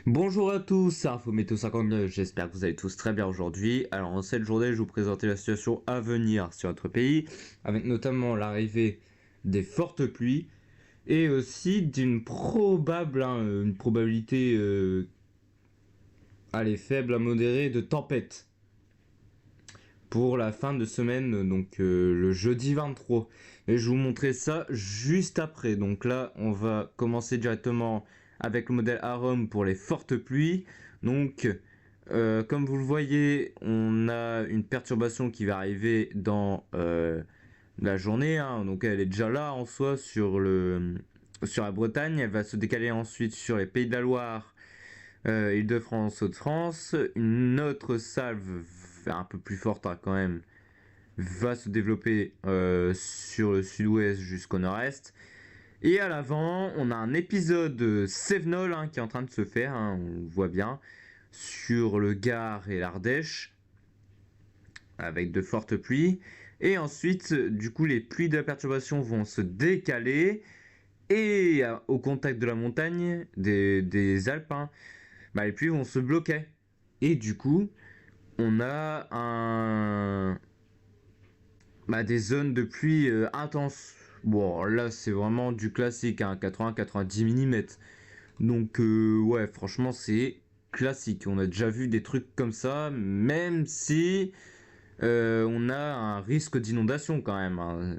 Bonjour à tous, c'est InfoMétéo59, j'espère que vous allez tous très bien aujourd'hui. Alors en cette journée, je vais vous présenter la situation à venir sur notre pays, avec notamment l'arrivée des fortes pluies et aussi d'une une probabilité faible à modérée de tempête pour la fin de semaine, donc le jeudi 23. Et je vais vous montrer ça juste après. Donc là, on va commencer directement avec le modèle Arom pour les fortes pluies. Donc, comme vous le voyez, on a une perturbation qui va arriver dans la journée. Hein. Donc elle est déjà là en soi sur la Bretagne. Elle va se décaler ensuite sur les Pays de la Loire, Île-de-France, Hauts-de-France. Une autre salve un peu plus forte hein, quand même va se développer sur le sud-ouest jusqu'au nord-est. Et à l'avant, on a un épisode Cévenol hein, qui est en train de se faire, hein, on le voit bien, sur le Gard et l'Ardèche, avec de fortes pluies. Et ensuite, du coup, les pluies de la perturbation vont se décaler. Et au contact de la montagne, des Alpes, hein, les pluies vont se bloquer. Et du coup, on a des zones de pluie intenses. Bon, là, c'est vraiment du classique, hein, 80-90 mm. Donc, ouais, franchement, c'est classique. On a déjà vu des trucs comme ça, même si on a un risque d'inondation quand même. Hein,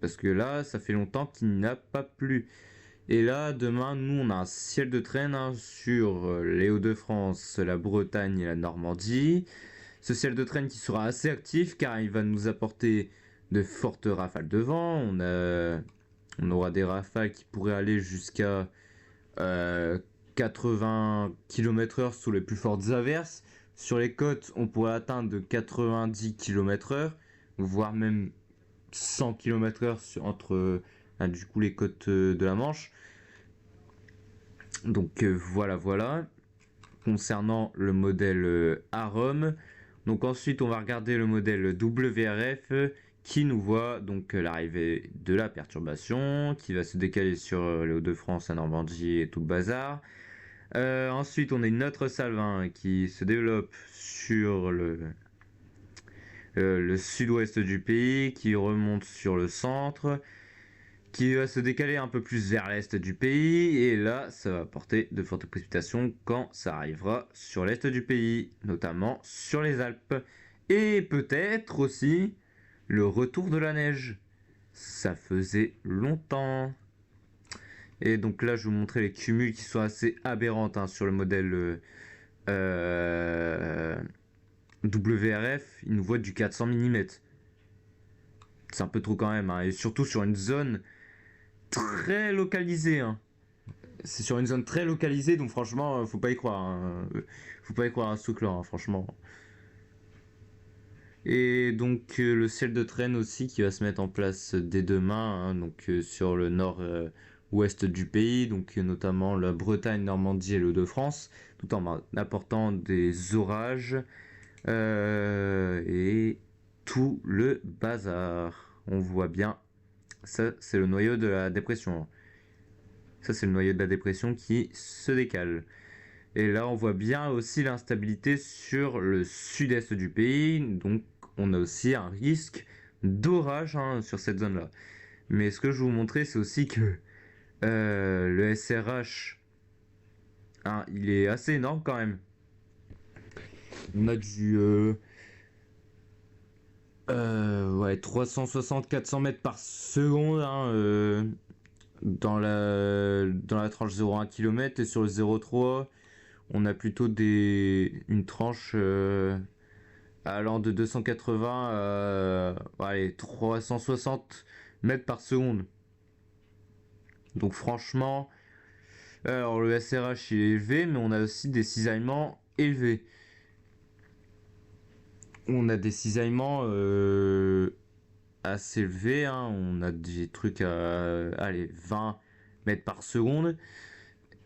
parce que là, ça fait longtemps qu'il n'a pas plu. Et là, demain, nous, on a un ciel de traîne hein, sur les Hauts-de-France, la Bretagne et la Normandie. Ce ciel de traîne qui sera assez actif car il va nous apporter de fortes rafales de vent. On aura des rafales qui pourraient aller jusqu'à 80 km/h sous les plus fortes averses. Sur les côtes, on pourrait atteindre de 90 km/h, voire même 100 km/h entre du coup les côtes de la Manche. Donc voilà. Concernant le modèle Arom. Donc ensuite, on va regarder le modèle WRF qui nous voit donc l'arrivée de la perturbation qui va se décaler sur les Hauts-de-France, la Normandie et tout le bazar. Ensuite, on a une autre salve hein, qui se développe sur le sud-ouest du pays, qui remonte sur le centre, qui va se décaler un peu plus vers l'est du pays, et là, ça va apporter de fortes précipitations quand ça arrivera sur l'est du pays, notamment sur les Alpes. Et peut-être aussi le retour de la neige. Ça faisait longtemps. Et donc là, je vais vous montrer les cumuls qui sont assez aberrantes hein, sur le modèle WRF. Il nous voit du 400 mm. C'est un peu trop quand même. Hein, et surtout sur une zone très localisée. Hein. C'est sur une zone très localisée, donc franchement, faut pas y croire. Hein. Faut pas y croire à ce truc-là, hein, franchement. Et donc le ciel de traîne aussi qui va se mettre en place dès demain, hein, donc sur le nord-ouest du pays, donc notamment la Bretagne, Normandie et le de France, tout en apportant des orages et tout le bazar. On voit bien, ça c'est le noyau de la dépression. Ça c'est le noyau de la dépression qui se décale. Et là, on voit bien aussi l'instabilité sur le sud-est du pays. Donc, on a aussi un risque d'orage hein, sur cette zone-là. Mais ce que je vais vous montrer, c'est aussi que le SRH, hein, il est assez énorme quand même. On a du 360-400 mètres par seconde hein, dans la tranche 0,1 km et sur le 0,3 on a plutôt une tranche allant de 280 à 360 mètres par seconde. Donc franchement, alors le SRH il est élevé, mais on a aussi des cisaillements élevés. On a des cisaillements assez élevés, hein. On a des trucs à 20 mètres par seconde.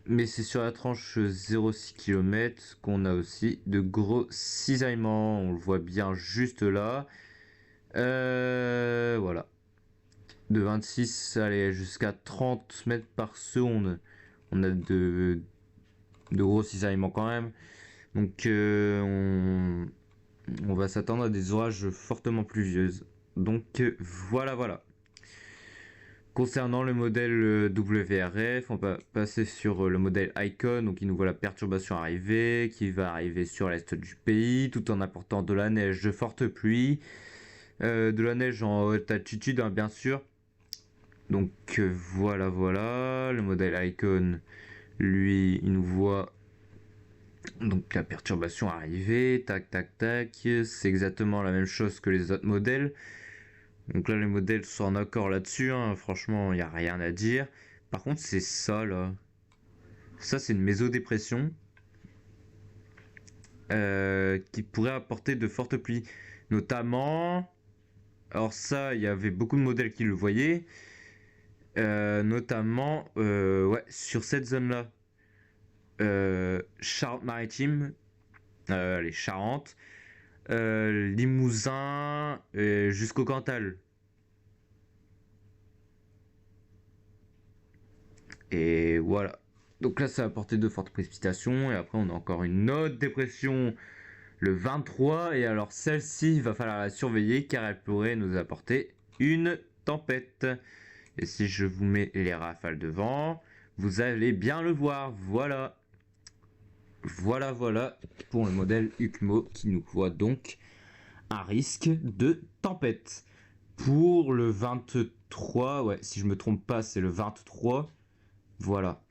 Mais c'est sur la tranche 0,6 km qu'on a aussi de gros cisaillements. On le voit bien juste là. Voilà. De 26 jusqu'à 30 mètres par seconde. On a de gros cisaillements quand même. Donc on va s'attendre à des orages fortement pluvieuses. Donc voilà. Concernant le modèle WRF, on va passer sur le modèle Icon, donc il nous voit la perturbation arriver, qui va arriver sur l'est du pays, tout en apportant de la neige, de fortes pluies, de la neige en haute altitude, hein, bien sûr. Donc voilà, le modèle Icon, lui, il nous voit donc la perturbation arriver, tac, c'est exactement la même chose que les autres modèles. Donc là, les modèles sont en accord là-dessus, hein. Franchement, il n'y a rien à dire. Par contre, c'est ça là. Ça, c'est une mésodépression qui pourrait apporter de fortes pluies. Notamment, alors ça, il y avait beaucoup de modèles qui le voyaient. Notamment, ouais, sur cette zone-là. Charente-Maritime, les Charentes, Limousin, jusqu'au Cantal. Et voilà. Donc là, ça a apporté de fortes précipitations. Et après, on a encore une autre dépression le 23. Et alors, celle-ci, il va falloir la surveiller car elle pourrait nous apporter une tempête. Et si je vous mets les rafales de vent, vous allez bien le voir. Voilà pour le modèle UCMO qui nous voit donc un risque de tempête. Pour le 23, ouais, si je me trompe pas, c'est le 23. Voilà.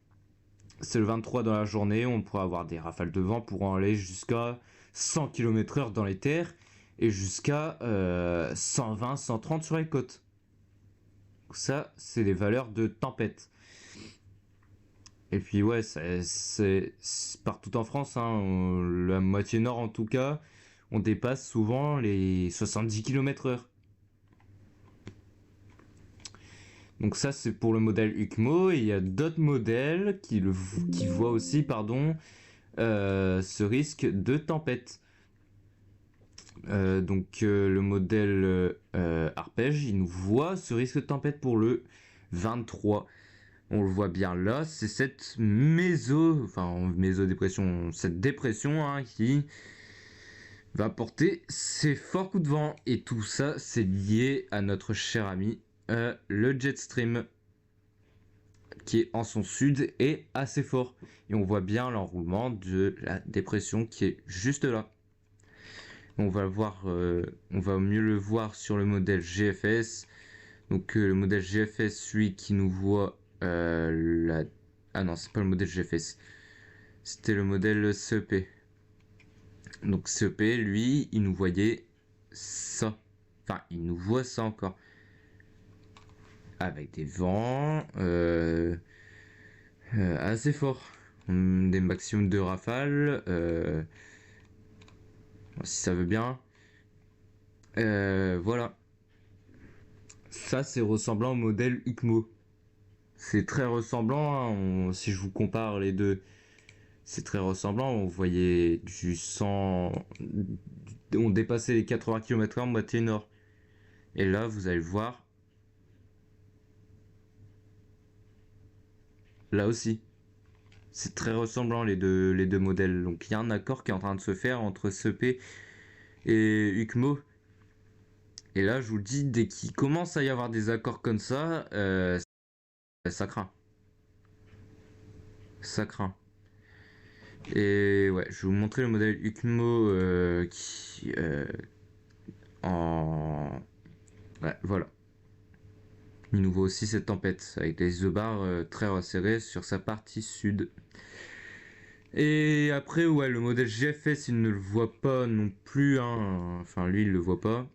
C'est le 23 dans la journée, on pourra avoir des rafales de vent pour aller jusqu'à 100 km/h dans les terres et jusqu'à 120, 130 sur les côtes. Ça, c'est les valeurs de tempête. Et puis ouais, c'est partout en France, hein, la moitié nord en tout cas, on dépasse souvent les 70 km/h. Donc ça c'est pour le modèle UCMO et il y a d'autres modèles qui voient aussi ce risque de tempête. Le modèle arpège, il nous voit ce risque de tempête pour le 23. On le voit bien là, c'est cette mésodépression, cette dépression hein, qui va porter ces forts coups de vent. Et tout ça, c'est lié à notre cher ami le jet stream qui est en son sud et assez fort. Et on voit bien l'enroulement de la dépression qui est juste là. On va mieux le voir sur le modèle GFS. Donc le modèle GFS, celui qui nous voit Ah non, c'est pas le modèle GFS. C'était le modèle CEP. Donc CEP, lui, il nous voyait ça. Enfin, il nous voit ça encore. Avec des vents assez forts. Des maximums de rafales. Si ça veut bien. Voilà. Ça, c'est ressemblant au modèle UCMO. C'est très ressemblant. Hein, si je vous compare les deux, c'est très ressemblant. On voyait du 100. On dépassait les 80 km/h en moitié nord. Et là, vous allez voir. Là aussi. C'est très ressemblant les deux modèles. Donc il y a un accord qui est en train de se faire entre CEP et UCMO. Et là, je vous le dis, dès qu'il commence à y avoir des accords comme ça, ça craint. Ça craint. Et ouais, je vais vous montrer le modèle UCMO Ouais, voilà. Il nous voit aussi cette tempête avec des isobars très resserrés sur sa partie sud. Et après, ouais, le modèle GFS, il ne le voit pas non plus. Hein. Enfin, lui, il le voit pas.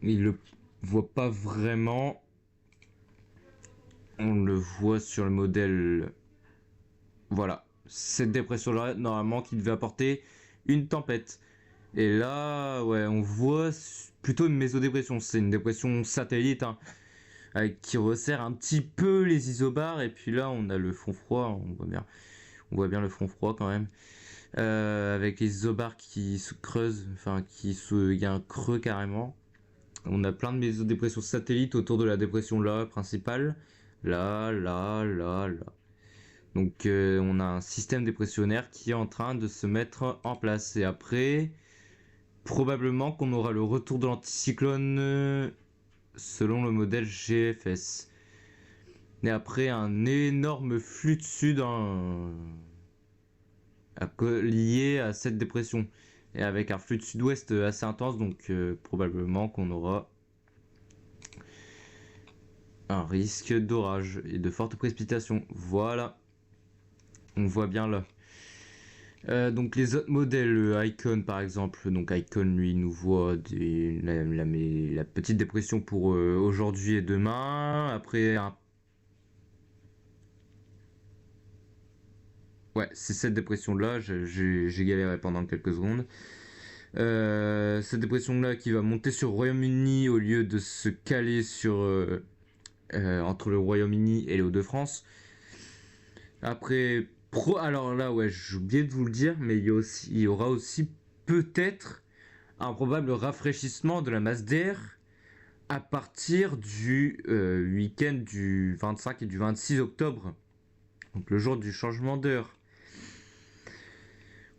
Il le voit pas vraiment. On le voit sur le modèle. Voilà. Cette dépression-là, normalement, qui devait apporter une tempête. Et là, ouais, on voit plutôt une mésodépression. C'est une dépression satellite, hein, qui resserre un petit peu les isobars. Et puis là, on a le front froid. On voit bien le front froid quand même. Avec les isobars qui se creusent. Enfin, il y a un creux carrément. On a plein de mésodépressions satellites autour de la dépression là, principale. Là. Donc on a un système dépressionnaire qui est en train de se mettre en place. Et après, probablement qu'on aura le retour de l'anticyclone selon le modèle GFS. Et après, un énorme flux de sud lié à cette dépression. Et avec un flux de sud-ouest assez intense, donc probablement qu'on aura un risque d'orage et de fortes précipitations. Voilà, on voit bien là. Donc les autres modèles, Icon par exemple, donc Icon lui nous voit la petite dépression pour aujourd'hui et demain. Après ouais, c'est cette dépression là, j'ai galéré pendant quelques secondes. Cette dépression là qui va monter sur le Royaume-Uni au lieu de se caler sur entre le Royaume-Uni et les Hauts-de-France. Après, alors là, ouais, j'ai oublié de vous le dire, mais il y aura aussi peut-être un probable rafraîchissement de la masse d'air à partir du week-end du 25 et du 26 octobre, donc le jour du changement d'heure.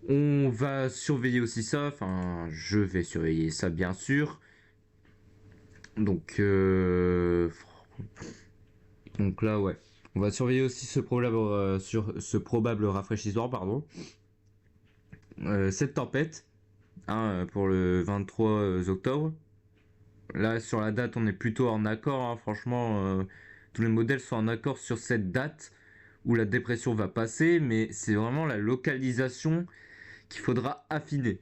On va surveiller aussi ça, enfin, je vais surveiller ça bien sûr. Donc, donc là, ouais. On va surveiller aussi ce probable rafraîchissement, pardon. Cette tempête, hein, pour le 23 octobre. Là, sur la date, on est plutôt en accord. Hein, franchement, tous les modèles sont en accord sur cette date où la dépression va passer, mais c'est vraiment la localisation qu'il faudra affiner.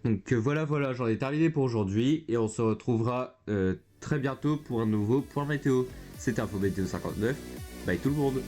Donc voilà, j'en ai terminé pour aujourd'hui et on se retrouvera très bientôt pour un nouveau point météo. C'était Info Météo 59. Bye tout le monde.